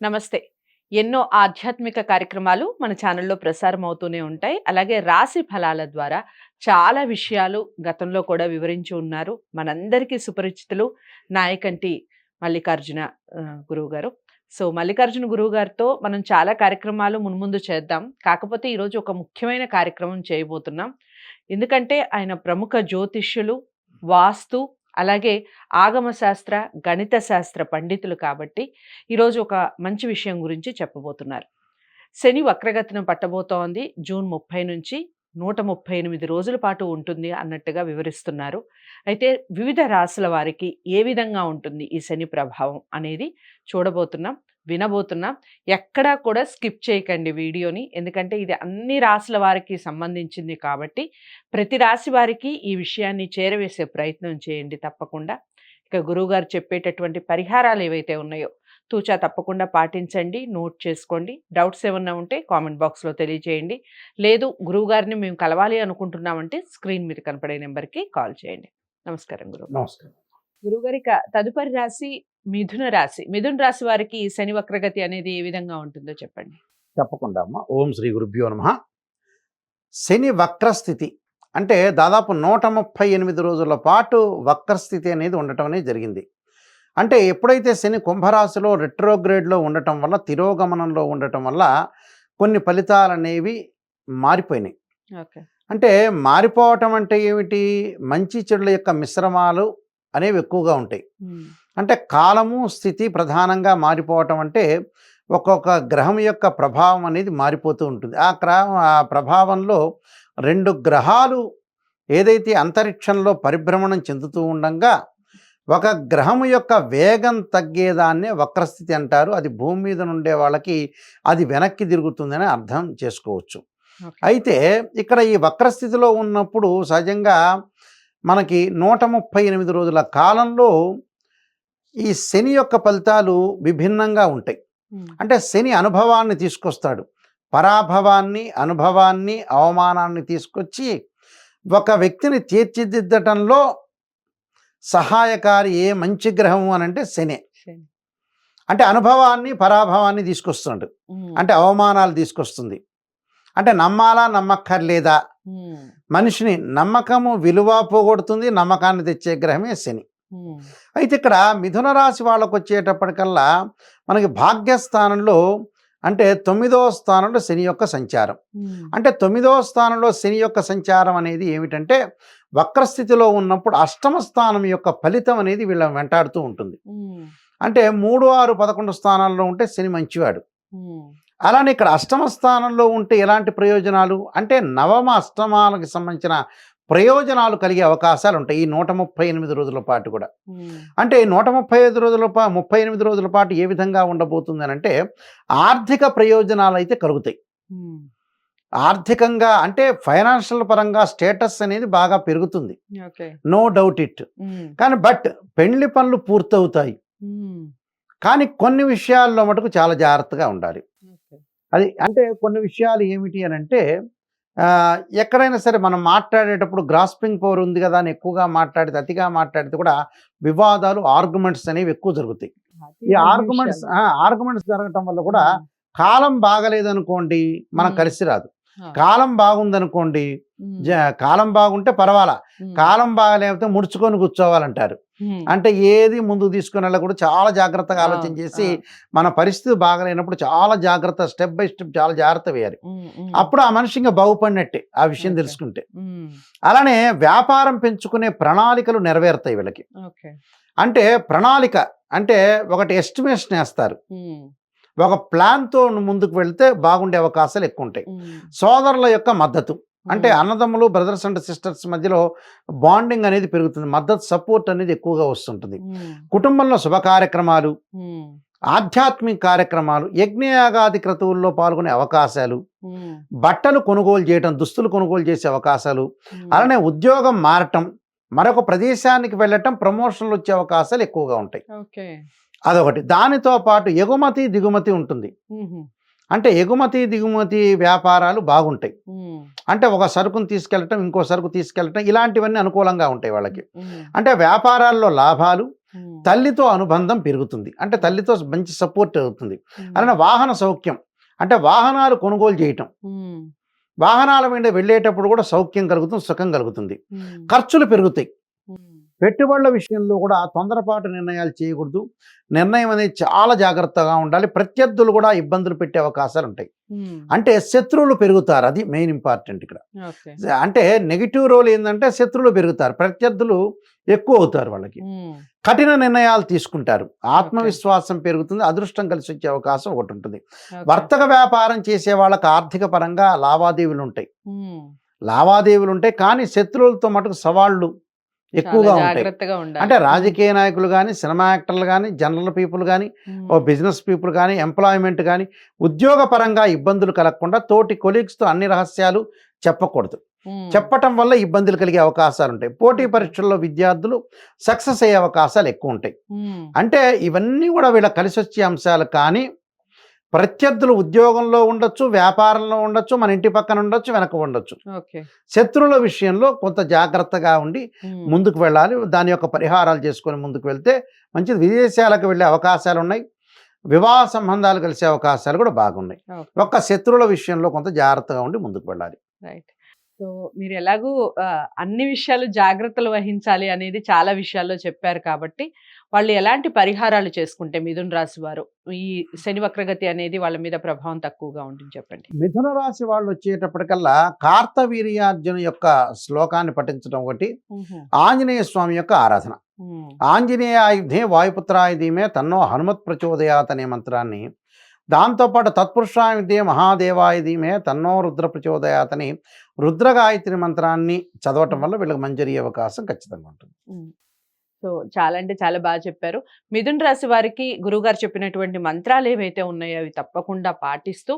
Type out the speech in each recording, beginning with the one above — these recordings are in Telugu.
నమస్తే. ఎన్నో ఆధ్యాత్మిక కార్యక్రమాలు మన ఛానల్‌లో ప్రసారం అవుతూనే ఉంటాయి. అలాగే రాశి ఫలాల ద్వారా చాలా విషయాలు గతంలో కూడా వివరించి ఉన్నారు. మనందరికీ సుపరిచితులు నాయకంటి మల్లికార్జున గురువుగారు. సో, మల్లికార్జున గురువుగారితో మనం చాలా కార్యక్రమాలు మున్ముందు చేద్దాం. కాకపోతే ఈరోజు ఒక ముఖ్యమైన కార్యక్రమం చేయబోతున్నాం. ఎందుకంటే ఆయన ప్రముఖ జ్యోతిష్యులు, వాస్తు అలాగే ఆగమ శాస్త్ర, గణిత శాస్త్ర పండితులు కాబట్టి ఈరోజు ఒక మంచి విషయం గురించి చెప్పబోతున్నారు. శని వక్రగతిన పట్టబోతోంది. జూన్ 30 నుంచి 138 రోజుల పాటు ఉంటుంది అన్నట్టుగా వివరిస్తున్నారు. అయితే వివిధ రాశుల వారికి ఏ విధంగా ఉంటుంది ఈ శని ప్రభావం అనేది చూడబోతున్నాం, వినబోతున్నాం. ఎక్కడా కూడా స్కిప్ చేయకండి వీడియోని. ఎందుకంటే ఇది అన్ని రాశుల వారికి సంబంధించింది కాబట్టి ప్రతి రాశి వారికి ఈ విషయాన్ని చేరవేసే ప్రయత్నం చేయండి తప్పకుండా. ఇక గురువుగారు చెప్పేటటువంటి పరిహారాలు ఏవైతే ఉన్నాయో తూచా తప్పకుండా పాటించండి, నోట్ చేసుకోండి. డౌట్స్ ఏమన్నా ఉంటే కామెంట్ బాక్స్‌లో తెలియజేయండి. లేదు గురువుగారిని మేము కలవాలి అనుకుంటున్నామంటే స్క్రీన్ మీద కనపడే నెంబర్‌కి కాల్ చేయండి. నమస్కారం గురువు. నమస్కారం. గురువుగారు ఇక తదుపరి రాశి మిథున రాశి. మిథున రాశి వారికి ఈ శని వక్రగతి అనేది ఏ విధంగా ఉంటుందో చెప్పండి. తప్పకుండా అమ్మ. ఓం శ్రీ గురుభ్యో నమః. శని వక్రస్థితి అంటే దాదాపు 138 రోజుల పాటు వక్రస్థితి అనేది ఉండటం అనేది జరిగింది. అంటే ఎప్పుడైతే శని కుంభరాశిలో రెట్రోగ్రేడ్లో ఉండటం వల్ల, తిరోగమనంలో ఉండటం వల్ల కొన్ని ఫలితాలనేవి మారిపోయినాయి. ఓకే. అంటే మారిపోవటం అంటే ఏమిటి? మంచి చెడుల యొక్క మిశ్రమాలు అనేవి ఎక్కువగా ఉంటాయి. అంటే కాలము, స్థితి ప్రధానంగా మారిపోవటం అంటే ఒక్కొక్క గ్రహం యొక్క ప్రభావం అనేది మారిపోతూ ఉంటుంది. ఆ ప్రభావంలో 2 గ్రహాలు ఏదైతే అంతరిక్షంలో పరిభ్రమణం చెందుతూ ఉండంగా ఒక గ్రహం యొక్క వేగం తగ్గేదాన్నే వక్రస్థితి అంటారు. అది భూమి మీద నుండే వాళ్ళకి అది వెనక్కి తిరుగుతుందని అర్థం చేసుకోవచ్చు. అయితే ఇక్కడ ఈ వక్రస్థితిలో ఉన్నప్పుడు సహజంగా మనకి 138 రోజుల కాలంలో ఈ శని యొక్క ఫలితాలు విభిన్నంగా ఉంటాయి. అంటే శని అనుభవాన్ని తీసుకొస్తాడు. పరాభవాన్ని, అనుభవాన్ని, అవమానాన్ని తీసుకొచ్చి ఒక వ్యక్తిని తీర్చిదిద్దటంలో సహాయకారి ఏ మంచి గ్రహము అని అంటే శని. అంటే అనుభవాన్ని, పరాభవాన్ని తీసుకొస్తాడు. అంటే అవమానాలు తీసుకొస్తుంది. అంటే నమ్మాలా నమ్మక్కర్లేదా, మనిషిని నమ్మకము విలువ పోగొడుతుంది, నమ్మకాన్ని తెచ్చే గ్రహమే శని. అయితే ఇక్కడ మిథున రాశి వాళ్ళకు వచ్చేటప్పటికల్లా మనకి భాగ్యస్థానంలో అంటే 9వ స్థానంలో శని యొక్క సంచారం. అంటే 9వ స్థానంలో శని యొక్క సంచారం అనేది ఏమిటంటే వక్రస్థితిలో ఉన్నప్పుడు అష్టమ స్థానం యొక్క ఫలితం అనేది వీళ్ళని వెంటాడుతూ ఉంటుంది. అంటే 3, 6, 11 స్థానాల్లో ఉంటే శని మంచివాడు. అలానే ఇక్కడ అష్టమ స్థానంలో ఉంటే ఎలాంటి ప్రయోజనాలు అంటే నవమ అష్టమాలకు సంబంధించిన ప్రయోజనాలు కలిగే అవకాశాలు ఉంటాయి ఈ 138 రోజుల పాటు కూడా. అంటే 138 రోజుల పాటు ఏ విధంగా ఉండబోతుంది అని అంటే ఆర్థిక ప్రయోజనాలు అయితే కలుగుతాయి. ఆర్థికంగా అంటే ఫైనాన్షియల్ పరంగా స్టేటస్ అనేది బాగా పెరుగుతుంది, నో డౌట్ ఇట్. కానీ బట్ పెళ్లి పనులు పూర్తవుతాయి. కానీ కొన్ని విషయాల్లో మటుకు చాలా జాగ్రత్తగా ఉండాలి. అది అంటే కొన్ని విషయాలు ఏమిటి అని అంటే ఎక్కడైనా సరే మనం మాట్లాడేటప్పుడు గ్రాస్పింగ్ పవర్ ఉంది కదా అని ఎక్కువగా మాట్లాడితే, అతిగా మాట్లాడితే కూడా వివాదాలు, ఆర్గ్యుమెంట్స్ అనేవి ఎక్కువ జరుగుతాయి. ఈ ఆర్గ్యుమెంట్స్ జరగటం వల్ల కూడా కాలం బాగలేదనుకోండి మనం కలిసి రాదు. కాలం బాగుందనుకోండి, కాలం బాగుంటే పర్వాలా, కాలం బాగలేకపోతే ముడుచుకొని కూర్చోవాలంటారు. అంటే ఏది ముందుకు తీసుకుని వెళ్ళకూడదు, చాలా జాగ్రత్తగా ఆలోచన చేసి మన పరిస్థితి బాగలేనప్పుడు చాలా జాగ్రత్త, స్టెప్ బై స్టెప్ చాలా జాగ్రత్త వేయాలి. అప్పుడు ఆ మనిషి ఇంకా బాగుపడినట్టే ఆ విషయం తెలుసుకుంటే. అలానే వ్యాపారం పెంచుకునే ప్రణాళికలు నెరవేరుతాయి వీళ్ళకి. అంటే ప్రణాళిక అంటే ఒకటి ఎస్టిమేషన్ వేస్తారు, ఒక ప్లాన్తో ముందుకు వెళ్తే బాగుండే అవకాశాలు ఎక్కువ ఉంటాయి. సోదరుల యొక్క మద్దతు అంటే అన్నదమ్ములు, బ్రదర్స్ అండ్ సిస్టర్స్ మధ్యలో బాండింగ్ అనేది పెరుగుతుంది, మద్దతు, సపోర్ట్ అనేది ఎక్కువగా వస్తుంటుంది. కుటుంబంలో శుభ కార్యక్రమాలు, ఆధ్యాత్మిక కార్యక్రమాలు, యజ్ఞయాగాది క్రతువుల్లో పాల్గొనే అవకాశాలు, బట్టలు కొనుగోలు చేయటం, దుస్తులు కొనుగోలు చేసే అవకాశాలు, అలానే ఉద్యోగం మారటం, మరొక ప్రదేశానికి వెళ్ళటం, ప్రమోషన్లు వచ్చే అవకాశాలు ఎక్కువగా ఉంటాయి. అదొకటి. దానితో పాటు ఎగుమతి దిగుమతి ఉంటుంది. అంటే ఎగుమతి దిగుమతి వ్యాపారాలు బాగుంటాయి. అంటే ఒక సరుకును తీసుకెళ్ళటం, ఇంకో సరుకు తీసుకెళ్ళటం, ఇలాంటివన్నీ అనుకూలంగా ఉంటాయి వాళ్ళకి. అంటే వ్యాపారాల్లో లాభాలు, తల్లితో అనుబంధం పెరుగుతుంది, అంటే తల్లితో మంచి సపోర్ట్ అవుతుంది. అలానే వాహన సౌఖ్యం, అంటే వాహనాలు కొనుగోలు చేయటం, వాహనాల మీద వెళ్ళేటప్పుడు కూడా సౌఖ్యం కలుగుతుంది, సుఖం కలుగుతుంది. ఖర్చులు పెరుగుతాయి. పెట్టుబడుల విషయంలో కూడా తొందరపాటు నిర్ణయాలు చేయకూడదు. నిర్ణయం అనేది చాలా జాగ్రత్తగా ఉండాలి. ప్రత్యర్థులు కూడా ఇబ్బందులు పెట్టే అవకాశాలు ఉంటాయి. అంటే శత్రువులు పెరుగుతారు, అది మెయిన్ ఇంపార్టెంట్ ఇక్కడ. అంటే నెగిటివ్ రోల్ ఏంటంటే శత్రువులు పెరుగుతారు, ప్రత్యర్థులు ఎక్కువ అవుతారు, వాళ్ళకి కఠిన నిర్ణయాలు తీసుకుంటారు, ఆత్మవిశ్వాసం పెరుగుతుంది, అదృష్టం కలిసి వచ్చే అవకాశం ఒకటి ఉంటుంది. వర్తక వ్యాపారం చేసే వాళ్ళకి ఆర్థిక పరంగా లావాదేవీలు ఉంటాయి, కానీ శత్రువులతో మటుకు సవాళ్ళు ఎక్కువగా ఉంటాయి. అంటే రాజకీయ నాయకులు కానీ, సినిమా యాక్టర్లు కానీ, జనరల్ పీపుల్ కానీ, బిజినెస్ పీపుల్ కానీ, ఎంప్లాయ్మెంట్ కానీ, ఉద్యోగ పరంగా ఇబ్బందులు కలగకుండా తోటి కొలీగ్స్తో అన్ని రహస్యాలు చెప్పకూడదు. చెప్పటం వల్ల ఇబ్బందులు కలిగే అవకాశాలు ఉంటాయి. పోటీ పరీక్షల్లో విద్యార్థులు సక్సెస్ అయ్యే అవకాశాలు ఎక్కువ ఉంటాయి. అంటే ఇవన్నీ కూడా వీళ్ళ కలిసి వచ్చే అంశాలు. కానీ ప్రత్యర్థులు ఉద్యోగంలో ఉండొచ్చు, వ్యాపారంలో ఉండొచ్చు, మన ఇంటి పక్కన ఉండొచ్చు, వెనక ఉండొచ్చు. శత్రువుల విషయంలో కొంత జాగ్రత్తగా ఉండి ముందుకు వెళ్ళాలి. దాని యొక్క పరిహారాలు చేసుకొని ముందుకు వెళ్తే మంచిది. విదేశాలకు వెళ్ళే అవకాశాలు ఉన్నాయి, వివాహ సంబంధాలు కలిసే అవకాశాలు కూడా బాగున్నాయి. ఒక్క శత్రువుల విషయంలో కొంత జాగ్రత్తగా ఉండి ముందుకు వెళ్ళాలి. రైట్. సో మీరు ఎలాగూ అన్ని విషయాలు జాగ్రత్తలు వహించాలి అనేది చాలా విషయాల్లో చెప్పారు. కాబట్టి వాళ్ళు ఎలాంటి పరిహారాలు చేసుకుంటే మిథున రాశి వారు ఈ శని వక్రగతి అనేది వాళ్ళ మీద ప్రభావం తక్కువగా ఉంటుంది చెప్పండి. మిథున రాశి వాళ్ళు వచ్చేటప్పటికల్లా కార్తవీర్యార్జున యొక్క శ్లోకాన్ని పఠించడం ఒకటి, ఆంజనేయ స్వామి యొక్క ఆరాధన. ఆంజనేయాయుధే వాయుపుత్రాయుధీమే తన్నో హనుమత్ ప్రచోదయాత్ అనే మంత్రాన్ని, దాంతోపాటు తత్పురుషాయుధే మహాదేవాయుధీమే తన్నో రుద్ర ప్రచోదయాత్ అని రుద్రగాయత్రి మంత్రాన్ని చదవటం వల్ల వీళ్ళకి మంచి జరిగే అవకాశం ఖచ్చితంగా ఉంటుంది. సో చాలా అంటే చాలా బాగా చెప్పారు. మిథున రాశి వారికి గురువుగారు చెప్పినటువంటి మంత్రాలు ఏవైతే ఉన్నాయో అవి తప్పకుండా పాటిస్తూ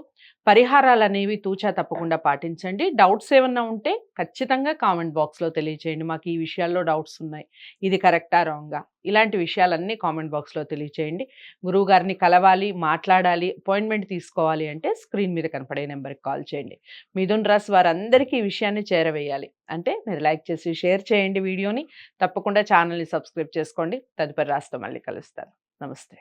పరిహారాలు అనేవి తూచా తప్పకుండా పాటించండి. డౌట్స్ ఏమన్నా ఉంటే ఖచ్చితంగా కామెంట్ బాక్స్లో తెలియచేయండి. మాకు ఈ విషయాల్లో డౌట్స్ ఉన్నాయి, ఇది కరెక్టా రాంగా, ఇలాంటి విషయాలన్నీ కామెంట్ బాక్స్లో తెలియచేయండి. గురువుగారిని కలవాలి, మాట్లాడాలి, అపాయింట్మెంట్ తీసుకోవాలి అంటే స్క్రీన్ మీద కనపడే నెంబర్కి కాల్ చేయండి. మిథున రాశి వారందరికీ ఈ విషయాన్ని చేరవేయాలి అంటే మీరు లైక్ చేసి షేర్ చేయండి వీడియోని. తప్పకుండా ఛానల్ని సబ్స్క్రైబ్ చేసుకోండి. తదుపరి రాశితో మళ్ళీ కలుస్తాను. నమస్తే.